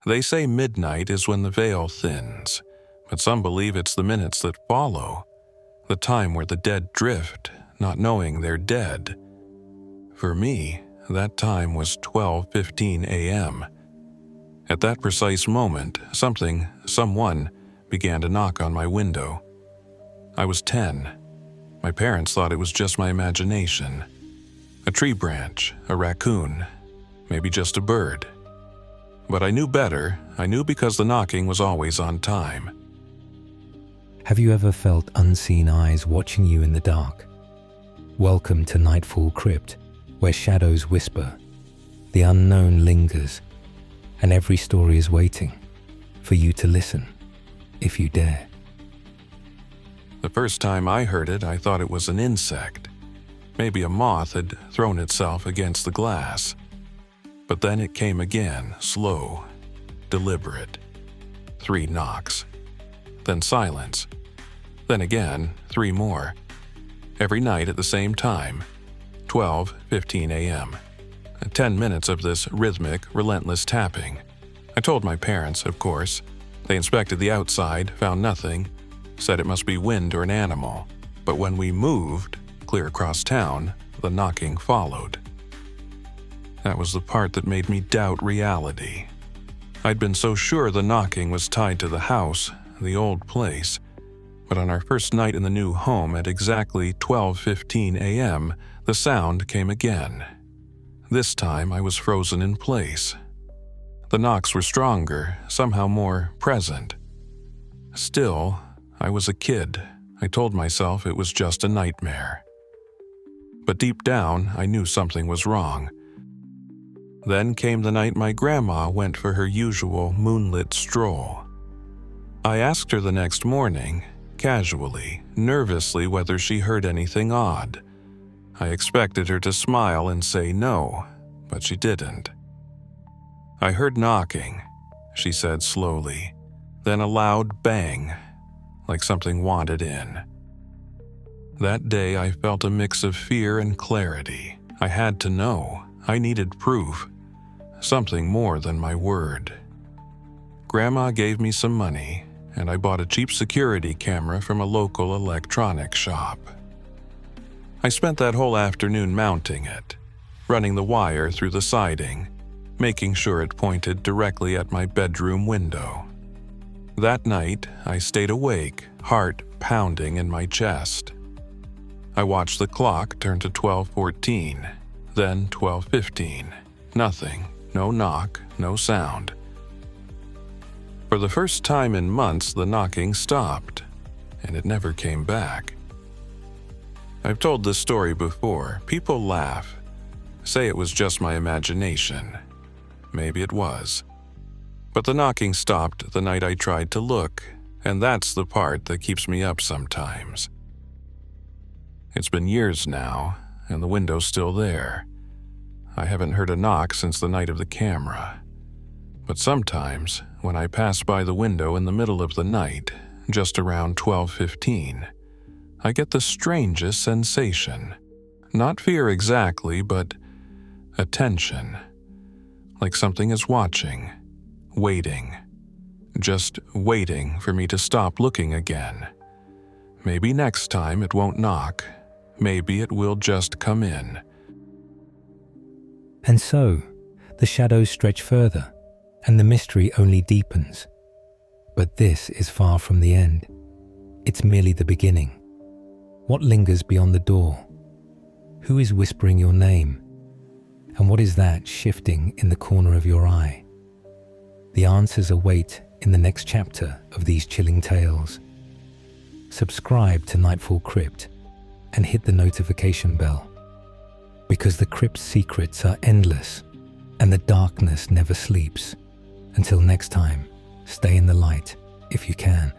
They say midnight is when the veil thins, but some believe it's the minutes that follow, the time where the dead drift, not knowing they're dead. For me, that time was 12:15 a.m. At that precise moment, someone began to knock on my window. I was 10. My parents thought it was just my imagination. A tree branch, a raccoon, maybe just a bird. But I knew better. I knew because the knocking was always on time. Have you ever felt unseen eyes watching you in the dark? Welcome to Nightfall Crypt, where shadows whisper, the unknown lingers, and every story is waiting for you to listen, if you dare. The first time I heard it, I thought it was an insect. Maybe a moth had thrown itself against the glass. But then it came again, slow, deliberate. 3 knocks. Then silence. Then again, 3 more. Every night at the same time, 12:15 a.m. 10 minutes of this rhythmic, relentless tapping. I told my parents, of course. They inspected the outside, found nothing, said it must be wind or an animal. But when we moved, clear across town, the knocking followed. That was the part that made me doubt reality. I'd been so sure the knocking was tied to the house, the old place. But on our first night in the new home at exactly 12:15 a.m., the sound came again. This time I was frozen in place. The knocks were stronger, somehow more present. Still, I was a kid. I told myself it was just a nightmare. But deep down, I knew something was wrong. Then came the night my grandma went for her usual moonlit stroll. I asked her the next morning, casually, nervously, whether she heard anything odd. I expected her to smile and say no, but she didn't. "I heard knocking," she said slowly, then a loud bang, like something wanted in. That day I felt a mix of fear and clarity. I had to know. I needed proof. Something more than my word. Grandma gave me some money, and I bought a cheap security camera from a local electronics shop. I spent that whole afternoon mounting it, running the wire through the siding, making sure it pointed directly at my bedroom window. That night, I stayed awake, heart pounding in my chest. I watched the clock turn to 12:14, then 12:15. Nothing, no knock, no sound. For the first time in months, the knocking stopped, and it never came back. I've told this story before. People laugh, say it was just my imagination. Maybe it was. But the knocking stopped the night I tried to look, and that's the part that keeps me up sometimes. It's been years now, and the window's still there. I haven't heard a knock since the night of the camera. But sometimes, when I pass by the window in the middle of the night, just around 12:15, I get the strangest sensation. Not fear exactly, but attention. Like something is watching, waiting. Just waiting for me to stop looking again. Maybe next time it won't knock. Maybe it will just come in. And so, the shadows stretch further, and the mystery only deepens. But this is far from the end. It's merely the beginning. What lingers beyond the door? Who is whispering your name? And what is that shifting in the corner of your eye? The answers await in the next chapter of these chilling tales. Subscribe to Nightfall Crypt and hit the notification bell, because the crypt's secrets are endless and the darkness never sleeps. Until next time, stay in the light if you can.